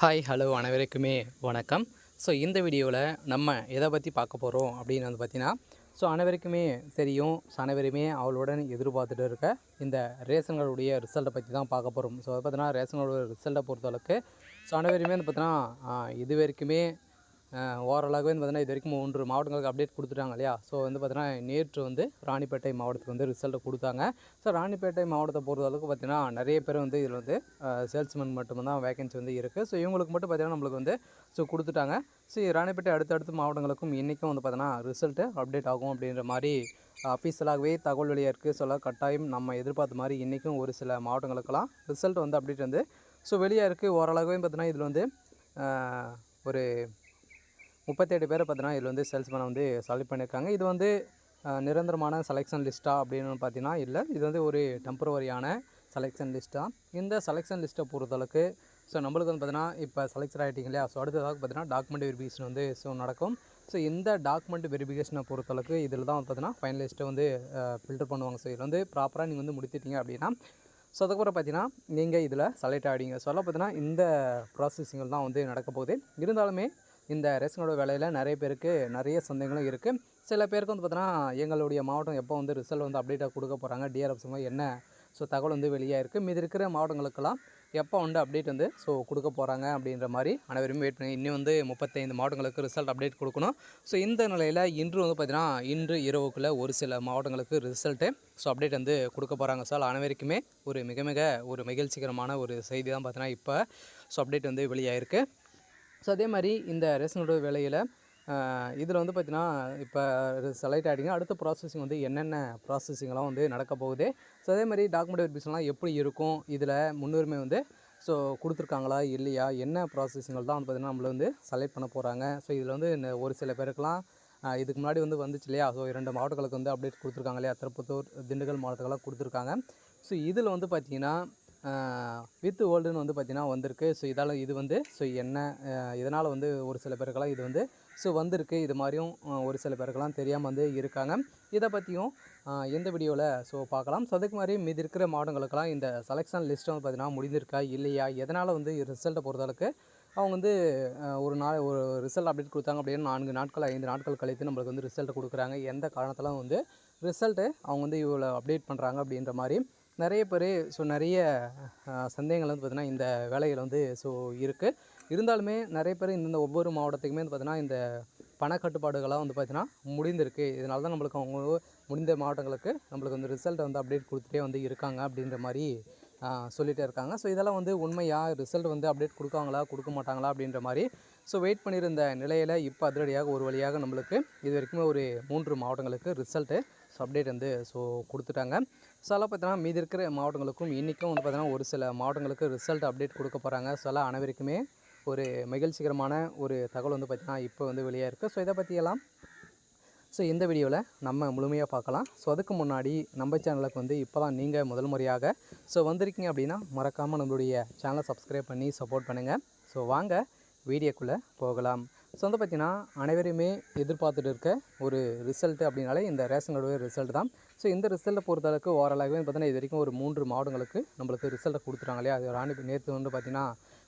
Hi hello அனைவருக்குமே வணக்கம். So இந்த வீடியோவில் நம்ம எதை பற்றி பார்க்க போகிறோம் அப்படின்னு வந்து பார்த்தீங்கன்னா, அனைவருக்குமே தெரியும். அனைவருமே அவளுடன் எதிர்பார்த்துட்டு இருக்க இந்த ரேஷன்களுடைய ரிசல்ட்டை பற்றி தான் பார்க்க போகிறோம். ஸோ அதை பார்த்தீங்கன்னா ரேஷன்களோட ரிசல்ட்டை பொறுத்தளவுக்கு அனைவருமே வந்து பார்த்தீங்கன்னா இது வரைக்குமே ஓரளவுக்கு வந்து பார்த்தீங்கன்னா இது வரைக்கும் 3 மாவட்டங்களுக்கு அப்டேட் கொடுத்துட்டாங்க இல்லையா. ஸோ வந்து பார்த்தீங்கன்னா நேற்று வந்து ராணிப்பேட்டை மாவட்டத்துக்கு வந்து ரிசல்ட்டை கொடுத்தாங்க. ஸோ ராணிப்பேட்டை மாவட்டத்தை பொறுத்தளவுக்கு பார்த்தீங்கன்னா நிறைய பேர் வந்து இதில் வந்து சேல்ஸ்மேன் மட்டும்தான் வேகன்சி வந்து இருக்குது. ஸோ இவங்களுக்கு மட்டும் பார்த்தீங்கன்னா நம்மளுக்கு வந்து கொடுத்துட்டாங்க. ஸோ ராணிப்பேட்டை அடுத்தடுத்த மாவட்டங்களுக்கும் இன்றைக்கும் வந்து பார்த்தீங்கன்னா ரிசல்ட்டு அப்டேட் ஆகும் அப்படின்ற மாதிரி அஃபீஷியலாகவே தகவல் வெளியாக இருக்குது. சொல்ல கட்டாயம் நம்ம எதிர்பார்த்த மாதிரி இன்றைக்கும் ஒரு சில மாவட்டங்களுக்கெல்லாம் ரிசல்ட் வந்து அப்டேட் வந்து வெளியாக இருக்குது. ஓரளவுமே பார்த்தீங்கன்னா இதில் வந்து ஒரு 38 பேரை பார்த்தீங்கன்னா இதில் வந்து சேல்ஸ்மேனை வந்து செலக்ட் பண்ணியிருக்காங்க. இது வந்து நிரந்தரமான செலெக்ஷன் லிஸ்ட்டா அப்படின்னு பார்த்தீங்கன்னா இல்லை, இது வந்து ஒரு டெம்பரவரியான செலெக்ஷன் லிஸ்ட்டாக. இந்த செலெக்ஷன் லிஸ்ட்டை பொறுத்தளவுக்கு நம்மளுக்கு வந்து பார்த்தீங்கன்னா இப்போ செலக்ட் ஆகிட்டிங்க இல்லையா. அடுத்ததாக பார்த்தீங்கன்னா டாக்குமெண்ட் வெரிஃபிகேஷன் வந்து நடக்கும். இந்த டாக்குமெண்ட் வெரிஃபிகேஷனை பொறுத்தளவுக்கு இதில் தான் வந்து பார்த்தீங்கன்னா ஃபைனலிஸ்ட்டை வந்து ஃபில்டர் பண்ணுவாங்க. இதில் வந்து ப்ராப்பராக நீங்கள் வந்து முடித்திட்டீங்க அப்படின்னா அதுக்கப்புறம் பார்த்தீங்கன்னா நீங்கள் இதில் செலக்ட் ஆகிடுங்க. பார்த்தீங்கன்னா இந்த ப்ராசஸிங்கள் தான் வந்து நடக்க போகுது. இருந்தாலுமே இந்த ரேஷனோட வேலையில் நிறைய பேருக்கு நிறைய சந்தேகங்களும் இருக்குது. சில பேருக்கு வந்து பார்த்தோன்னா எங்களுடைய மாவட்டம் எப்போ வந்து ரிசல்ட் வந்து அப்டேட்டாக கொடுக்க போகிறாங்க, டிஆர்எஃப்ஸுங்க என்ன தகவல் வந்து வெளியாக இருக்குது, மீதி இருக்கிற மாவட்டங்களுக்கெல்லாம் எப்போ வந்து அப்டேட் வந்து கொடுக்க போகிறாங்க அப்படின்ற மாதிரி அனைவருமே வெயிட் பண்ணி இன்னும் வந்து 35 மாவட்டங்களுக்கு ரிசல்ட் அப்டேட் கொடுக்கணும். இந்த நிலையில் இன்று வந்து பார்த்திங்கன்னா இன்று இரவுக்குள்ளே ஒரு சில மாவட்டங்களுக்கு ரிசல்ட்டு அப்டேட் வந்து கொடுக்க போகிறாங்க. அனைவருக்குமே ஒரு மிக மிக ஒரு மகிழ்ச்சிகரமான ஒரு செய்தி தான் பார்த்தீங்கன்னா இப்போ அப்டேட் வந்து வெளியாகிருக்கு. அதே மாதிரி இந்த ரேஷனோட வேலையில் இதில் வந்து பார்த்திங்கன்னா இப்போ செலக்ட் ஆகிட்டிங்க. அடுத்த ப்ராசஸிங் வந்து என்னென்ன ப்ராசஸிங்லாம் வந்து நடக்க போகுது, அதே மாதிரி டாக்குமெண்ட் வெரிஃபிகேஷன்லாம் எப்படி இருக்கும், இதில் முன்னுரிமை வந்து கொடுத்துருக்காங்களா இல்லையா, என்ன ப்ராசஸிங்கள் தான் வந்து பார்த்திங்கன்னா நம்மளை வந்து செலக்ட் பண்ண போகிறாங்க. இதில் வந்து ஒரு சில பேருக்கெலாம் இதுக்கு முன்னாடி வந்து வந்துச்சு இல்லையா. 2 மாவட்டங்களுக்கு வந்து அப்டேட் கொடுத்துருக்காங்க இல்லையா, திருப்பத்தூர் திண்டுக்கல் மாவட்டத்துக்கெல்லாம் கொடுத்துருக்காங்க. இதில் வந்து பார்த்திங்கன்னா வித் ஓல்டுன்னு வந்து பார்த்திங்கன்னா வந்திருக்கு. இதால் இது வந்து என்ன இதனால் வந்து ஒரு சில பேருக்கெல்லாம் இது வந்து வந்திருக்கு. இது மாதிரியும் ஒரு சில பேருக்கெல்லாம் தெரியாமல் வந்து இருக்காங்க. இதை பற்றியும் எந்த வீடியோவில் பார்க்கலாம். அதுக்கு மாதிரி மீதி இருக்கிற மாவட்டங்களுக்கெல்லாம் இந்த செலெக்ஷன் லிஸ்ட்டை வந்து பார்த்திங்கன்னா முடிந்திருக்கா இல்லையா, எதனால் வந்து ரிசல்ட்டை பொறுத்தளவுக்கு அவங்க வந்து ஒரு ரிசல்ட் அப்டேட் கொடுத்தாங்க அப்படின்னா 4 நாட்கள் 5 நாட்கள் கழித்து நம்மளுக்கு வந்து ரிசல்ட்டை கொடுக்குறாங்க. எந்த காரணத்தில் வந்து ரிசல்ட்டு அவங்க வந்து இவ்வளோ அப்டேட் பண்ணுறாங்க அப்படின்ற மாதிரி நிறைய பேர் நிறைய சந்தேகங்கள் வந்து பார்த்திங்கன்னா இந்த வேலைகள் வந்து இருக்குது. இருந்தாலுமே நிறைய பேர் இந்த ஒவ்வொரு மாவட்டத்துக்குமே வந்து பார்த்திங்கன்னா இந்த பணக்கட்டுப்பாடுகளாக வந்து பார்த்திங்கன்னா முடிந்திருக்கு. இதனால தான் நம்மளுக்கு அவங்க முடிந்த மாவட்டங்களுக்கு நம்மளுக்கு வந்து ரிசல்ட்டை வந்து அப்டேட் கொடுத்துட்டே வந்து இருக்காங்க அப்படின்ற மாதிரி சொல்லிகிட்டே இருக்காங்க. இதெல்லாம் வந்து உண்மையாக ரிசல்ட் வந்து அப்டேட் கொடுக்காங்களா கொடுக்க மாட்டாங்களா அப்படின்ற மாதிரி வெயிட் பண்ணியிருந்த நிலையில் இப்போ அதிரடியாக ஒரு வழியாக நம்மளுக்கு இது வரைக்குமே ஒரு 3 மாவட்டங்களுக்கு ரிசல்ட்டு அப்டேட் வந்து கொடுத்துட்டாங்க. அதெல்லாம் பார்த்தீங்கன்னா மீதி இருக்கிற மாவட்டங்களுக்கும் இன்றைக்கும் வந்து பார்த்திங்கன்னா ஒரு சில மாவட்டங்களுக்கு ரிசல்ட் அப்டேட் கொடுக்க போகிறாங்க. அனைவருக்குமே ஒரு மகிழ்ச்சிகரமான ஒரு தகவல் வந்து பார்த்திங்கன்னா இப்போ வந்து வெளியாக இருக்குது. இதை பற்றியெல்லாம் இந்த வீடியோவில் நம்ம முழுமையாக பார்க்கலாம். அதுக்கு முன்னாடி நம்ம சேனலுக்கு வந்து இப்போ தான் நீங்கள் முதல் முறையாக வந்திருக்கீங்க அப்படின்னா மறக்காமல் நம்மளுடைய சேனலை சப்ஸ்கிரைப் பண்ணி சப்போர்ட் பண்ணுங்கள். வாங்க வீடியோக்குள்ளே போகலாம். வந்து பார்த்திங்கன்னா அனைவருமே எதிர்பார்த்துட்டு இருக்க ஒரு ரிசல்ட்டு அப்படின்னாலே இந்த ரேஷன் கார்டு ரிசல்ட் தான். இந்த ரிசல்ட்டை பொறுத்தளவுக்கு ஓரளவுக்கு பார்த்தீங்கன்னா இது வரைக்கும் ஒரு 3 மாவட்டங்களுக்கு நம்மளுக்கு ரிசல்ட்டை கொடுத்துட்டாங்க இல்லையா. அது நேற்று வந்து பார்த்திங்கன்னா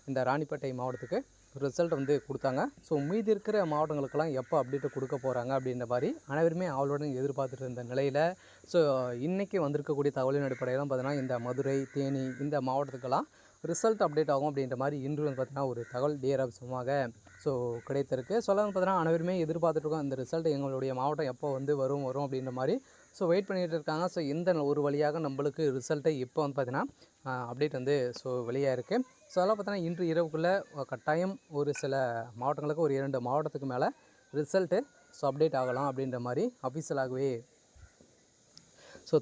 இந்த ராணிப்பேட்டை மாவட்டத்துக்கு ரிசல்ட் வந்து கொடுத்தாங்க. மீதி இருக்கிற மாவட்டங்களுக்கெல்லாம் எப்போ அப்டேட்டு கொடுக்க போகிறாங்க அப்படின்ற மாதிரி அனைவருமே அவளுடன் எதிர்பார்த்துட்டு இருந்த நிலையில் இன்றைக்கி வந்திருக்கக்கூடிய தகவலின் அடிப்படையில் தான் பார்த்திங்கன்னா இந்த மதுரை, தேனி இந்த மாவட்டத்துக்கெல்லாம் ரிசல்ட் அப்டேட் ஆகும் அப்படின்ற மாதிரி இன்று வந்து பார்த்திங்கன்னா ஒரு தகவல் டிஆர்எஃப்ஸுமாக கிடைத்திருக்கு. வந்து பார்த்திங்கன்னா அனைவருமே எதிர்பார்த்துட்ருக்கோம் இந்த ரிசல்ட் எங்களுடைய மாவட்டம் எப்போ வந்து வரும் அப்படின்ற மாதிரி வெயிட் பண்ணிகிட்டு இருக்காங்க. இந்த ஒரு வழியாக நம்மளுக்கு ரிசல்ட்டை இப்போ வந்து பார்த்திங்கன்னா அப்டேட் வந்து வெளியாக இருக்குது. அதெல்லாம் பார்த்தீங்கன்னா இன்று இரவுக்குள்ளே கட்டாயம் ஒரு சில மாவட்டங்களுக்கு ஒரு 2 மாவட்டத்துக்கு மேலே ரிசல்ட்டு அப்டேட் ஆகலாம் அப்படின்ற மாதிரி அஃபீஷியலாகவே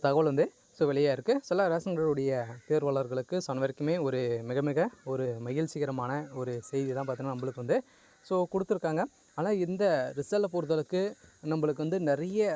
தகவல் வந்து வெளியாக இருக்குது. சில ரேஷன் கார்டுடைய தேர்வாளர்களுக்கு அனைவருக்குமே ஒரு மிக மிக ஒரு மகிழ்ச்சிகரமான ஒரு செய்தி தான் பார்த்தீங்கன்னா நம்மளுக்கு வந்து கொடுத்துருக்காங்க. ஆனால் இந்த ரிசல்ட்டை பொறுத்தளவுக்கு நம்மளுக்கு வந்து நிறைய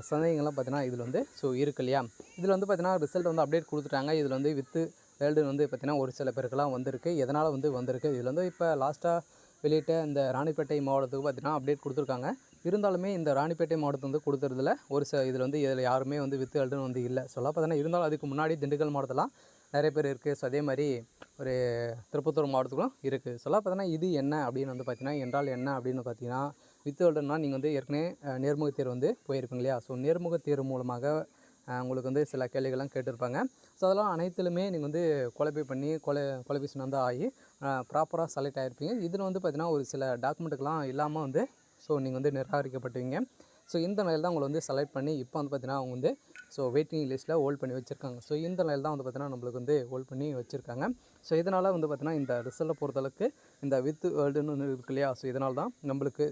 சந்தேகங்கள்லாம் பார்த்தீங்கன்னா இதில் வந்து இருக்கு இல்லையா. இதில் வந்து பார்த்திங்கன்னா ரிசல்ட் வந்து அப்டேட் கொடுத்துட்டாங்க. இதில் வந்து வித்து வேர்ல்டு வந்து பார்த்திங்கன்னா ஒரு சில பேருக்கெல்லாம் வந்திருக்கு. எதனால் வந்து வந்திருக்கு, இதில் வந்து இப்போ லாஸ்ட்டாக வெளியிட்ட இந்த ராணிப்பேட்டை மாவட்டத்துக்கு பார்த்திங்கன்னா அப்டேட் கொடுத்துருக்காங்க. இருந்தாலுமே இந்த ராணிப்பேட்டை மாவட்டத்தை வந்து கொடுத்துறதுல ஒரு இதில் வந்து இதில் யாருமே வந்து வித்து வேர்ல்டுன்னு வந்து இல்லை பார்த்தீங்கன்னா. இருந்தாலும் அதுக்கு முன்னாடி திண்டுக்கல் மாவட்டத்தெல்லாம் நிறைய பேர் இருக்குது. ஸோ அதே மாதிரி ஒரு திருப்பத்தூர் மாவட்டத்துக்கும் இருக்குது. சொல்லலாம் பார்த்தீங்கன்னா இது என்ன அப்படின்னு வந்து பார்த்தீங்கன்னா என்றால் என்ன அப்படின்னு பார்த்தீங்கன்னா வித் வெல்டர்னா நீங்கள் வந்து ஏற்கனவே நேர்முகத் தேர்வு வந்து போயிருப்பீங்க இல்லையா? ஸோ நேர்முகத் தேர்வு மூலமாக உங்களுக்கு வந்து சில கேள்விகள்லாம் கேட்டிருப்பாங்க. ஸோ அதெல்லாம் அனைத்துலுமே நீங்கள் வந்து குவாலிஃபை பண்ணி குவாலிஃபிகேஷன் வந்து ஆகி ப்ராப்பராக செலக்ட் ஆகிருப்பீங்க. இதில் வந்து பார்த்தீங்கன்னா ஒரு சில டாக்குமெண்ட்டுக்கெலாம் இல்லாமல் வந்து ஸோ நீங்கள் வந்து நிராகரிக்கப்பட்டீங்க. ஸோ இந்த நிலையில் தான் உங்களை வந்து செலக்ட் பண்ணி இப்போ வந்து பார்த்தீங்கன்னா அவங்க வந்து ஸோ வெயிட்டிங் லிஸ்ட்டில் ஹோல்ட் பண்ணி வச்சுருக்காங்க. ஸோ இந்த நிலையில் தான் வந்து பார்த்தீங்கன்னா நம்மளுக்கு வந்து ஹோல்ட் பண்ணி வச்சுருக்காங்க. ஸோ இதனால் வந்து பார்த்தீங்கன்னா இந்த ரிசல்ட்டை பொறுத்தளவுக்கு இந்த வித் வேர்ல்டுன்னு ஒன்று இருக்கு இல்லையா? ஸோ இதனால் தான் நம்மளுக்கு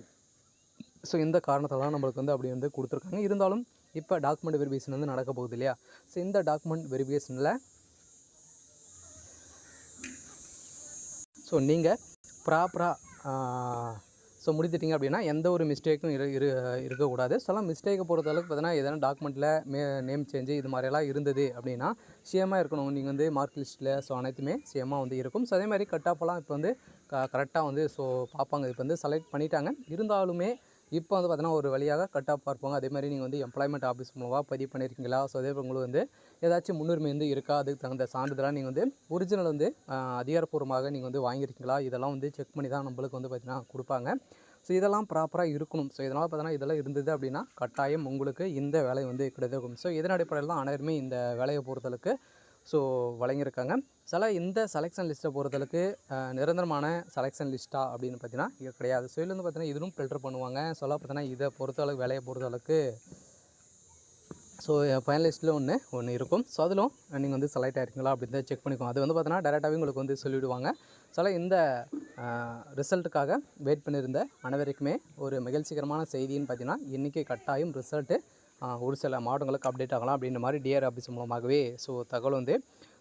ஸோ இந்த காரணத்தால் நம்மளுக்கு வந்து அப்படி வந்து கொடுத்துருக்காங்க. இருந்தாலும் இப்போ டாக்குமெண்ட் வெரிஃபிகேஷன் வந்து நடக்க போகுது இல்லையா? ஸோ இந்த டாக்குமெண்ட் வெரிஃபிகேஷனில் ஸோ நீங்கள் ப்ராப்பராக ஸோ முடித்துட்டிங்க அப்படின்னா எந்த ஒரு மிஸ்டேக்கும் இருக்கக்கூடாது. ஸோலாம் மிஸ்டேக்கை பொறுத்தளவுக்கு பார்த்தீங்கன்னா எதனா டாக்குமெண்ட்டில் நேம் சேஞ்சு இது மாதிரியெல்லாம் இருந்தது அப்படின்னா சேமாக இருக்கணும். நீங்கள் வந்து மார்க் லிஸ்ட்டில் ஸோ அனைத்துமே சேமாக வந்து இருக்கும். ஸோ அதே மாதிரி கட் ஆஃப்லாம் இப்போ வந்து கரெக்டாக வந்து ஸோ பார்ப்பாங்க. இப்போ வந்து செலக்ட் பண்ணிட்டாங்க. இருந்தாலுமே இப்போ வந்து பார்த்தீங்கன்னா ஒரு வழியாக கட் ஆஃப் பார்ப்பாங்க. அதே மாதிரி நீங்கள் வந்து எம்ப்ளாய்மெண்ட் ஆஃபீஸ் மூலமாக பதிவு பண்ணியிருக்கீங்களா? ஸோ அதே உங்களுக்கு வந்து ஏதாச்சும் முன்னுரிமை வந்து இருக்கா? அதுக்கு தகுந்த சான்றிதழாக நீங்கள் வந்து ஒரிஜினல் வந்து அதிகாரப்பூர்வமாக நீங்கள் வந்து வாங்கியிருக்கீங்களா? இதெல்லாம் வந்து செக் பண்ணி தான் நம்மளுக்கு வந்து பார்த்தீங்கன்னா கொடுப்பாங்க. ஸோ இதெல்லாம் ப்ராப்பராக இருக்கணும். ஸோ இதனால் பார்த்தீங்கன்னா இதெல்லாம் இருந்தது அப்படின்னா கட்டாயம் உங்களுக்கு இந்த வேலை வந்து கிடைக்கும். ஸோ இதன் அடிப்படையில் தான் அனைவருமே இந்த வேலையை பொறுத்தளவுக்கு ஸோ வழங்கியிருக்காங்க. இந்த செலெக்ஷன் லிஸ்ட்டை பொறுத்தளவுக்கு நிரந்தரமான செலெக்ஷன் லிஸ்ட்டா அப்படின்னு பார்த்தீங்கன்னா இது கிடையாது. ஸோ இதுல வந்து பார்த்தீங்கன்னா இதுவும் ஃபில்டர் பண்ணுவாங்க. பார்த்தீங்கன்னா இதை பொறுத்தளவுக்கு வேலையை பொறுத்தளவுக்கு ஸோ ஃபைனலிஸ்ட்டில் ஒன்று இருக்கும். ஸோ அதிலும் நீங்கள் வந்து செலக்ட் ஆகிருக்கீங்களா அப்படின்னு தான் செக் பண்ணிக்கோங்க. அது வந்து பார்த்தீங்கன்னா டேரெக்டாகவே உங்களுக்கு வந்து சொல்லிவிடுவாங்க. இந்த ரிசல்ட்டுக்காக வெயிட் பண்ணியிருந்த அனைவருக்குமே ஒரு மகிழ்ச்சிகரமான செய்தின்னு பார்த்தீங்கன்னா இன்றைக்கி கட்டாயம் ரிசல்ட்டு ஒரு சில மாவட்டங்களுக்கு அப்டேட் ஆகலாம் அப்படின்ற மாதிரி டிஆர் ஆஃபீஸ் மூலமாகவே ஸோ தகவல் வந்து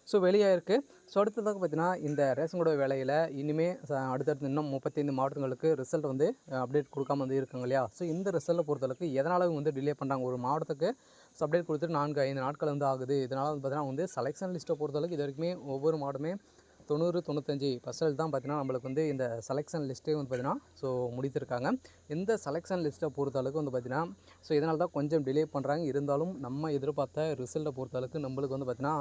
ஸோ வெளியாகிருக்கு. ஸோ அடுத்ததாக பார்த்தீங்கன்னா இந்த ரேஷன் கடை வேலையில் இனிமேல் அடுத்தடுத்து இன்னும் 35 மாவட்டங்களுக்கு ரிசல்ட் வந்து அப்டேட் கொடுக்காம வந்து இருக்காங்க இல்லையா? ஸோ இந்த ரிசல்ட்டை பொறுத்தளவுக்கு எதனால் வந்து டிலே பண்ணுறாங்க? ஒரு மாவட்டத்துக்கு ஸோ அப்டேட் கொடுத்துட்டு 4-5 நாட்கள் வந்து ஆகுது. இதனால் வந்து பார்த்தீங்கன்னா வந்து செலெக்ஷன் லிஸ்ட்டை பொறுத்தளவுக்கு இது வரைக்குமே ஒவ்வொரு மாவட்டமே 90-95% தான் பார்த்தீங்கன்னா நம்மளுக்கு வந்து இந்த செலெக்ஷன் லிஸ்ட்டே வந்து பார்த்தீங்கன்னா ஸோ முடித்திருக்காங்க. இந்த செலெக்ஷன் லிஸ்ட்டை பொறுத்தளவுக்கு வந்து பார்த்தீங்கன்னா ஸோ இதனால தான் கொஞ்சம் டிலே பண்ணுறாங்க. இருந்தாலும் நம்ம எதிர்பார்த்த ரிசல்ட்டை பொறுத்தளவுக்கு நம்மளுக்கு வந்து பார்த்தீங்கன்னா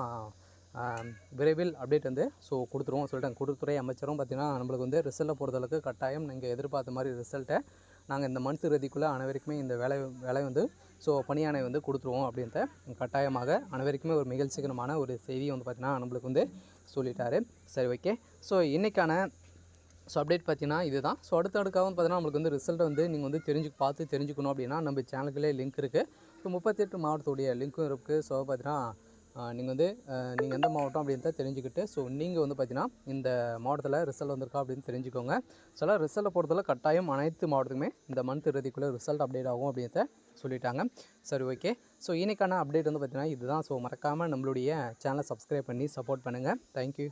விரைவில் அப்டேட் வந்து ஸோ கொடுத்துருவோம் சொல்லிட்டாங்க. கூட்டுறவுத்துறை அமைச்சரும் பார்த்தீங்கன்னா நம்மளுக்கு வந்து ரிசல்ட்டை பொறுத்தளவுக்கு கட்டாயம் நீங்கள் எதிர்பார்த்த மாதிரி ரிசல்ட்டை நாங்கள் இந்த மந்த் இறுதிக்குள்ளே அனைவருக்குமே இந்த வேலை வந்து ஸோ பணியாணை வந்து கொடுத்துருவோம் அப்படின்ட்டு கட்டாயமாக அனைவருக்குமே ஒரு மகிழ்ச்சிகரமான ஒரு செய்தியை வந்து பார்த்திங்கன்னா நம்மளுக்கு வந்து சொல்லிட்டாரு. சரி, ஓகே. ஸோ இன்றைக்கான ஸோ அப்டேட் பார்த்தீங்கன்னா இதுதான். ஸோ அடுத்தடுக்காக பார்த்தீங்கன்னா நம்மளுக்கு வந்து ரிசல்ட்டை வந்து நீங்கள் வந்து தெரிஞ்சுக்கணும் அப்படின்னா நம்ம சேனலுக்குள்ளே லிங்க் இருக்குது. ஸோ 38 மாவட்டத்துடைய லிங்க்கும் இருக்குது. ஸோ பார்த்தீங்கன்னா நீங்கள் வந்து நீங்கள் எந்த மாவட்டம் அப்படின்றத தெரிஞ்சுக்கிட்டு ஸோ நீங்கள் வந்து பார்த்தீங்கன்னா இந்த மாவட்டத்தில் ரிசல்ட் வந்திருக்கா அப்படின்னு தெரிஞ்சுக்கோங்க. ஸோ ரிசல்ட்டை பொறுத்தவரை கட்டாயம் அனைத்து மாவட்டத்துக்குமே இந்த மந்த் இறுதிக்குள்ளே ரிசல்ட் அப்டேட் ஆகும் அப்படின்றத சொல்லிட்டாங்க. சரி, ஓகே. ஸோ இன்றைக்கான அப்டேட் வந்து பார்த்தீங்கன்னா இதுதான். ஸோ மறக்காமல் நம்மளுடைய சேனலை சப்ஸ்கிரைப் பண்ணி சப்போர்ட் பண்ணுங்கள். தேங்க்யூ.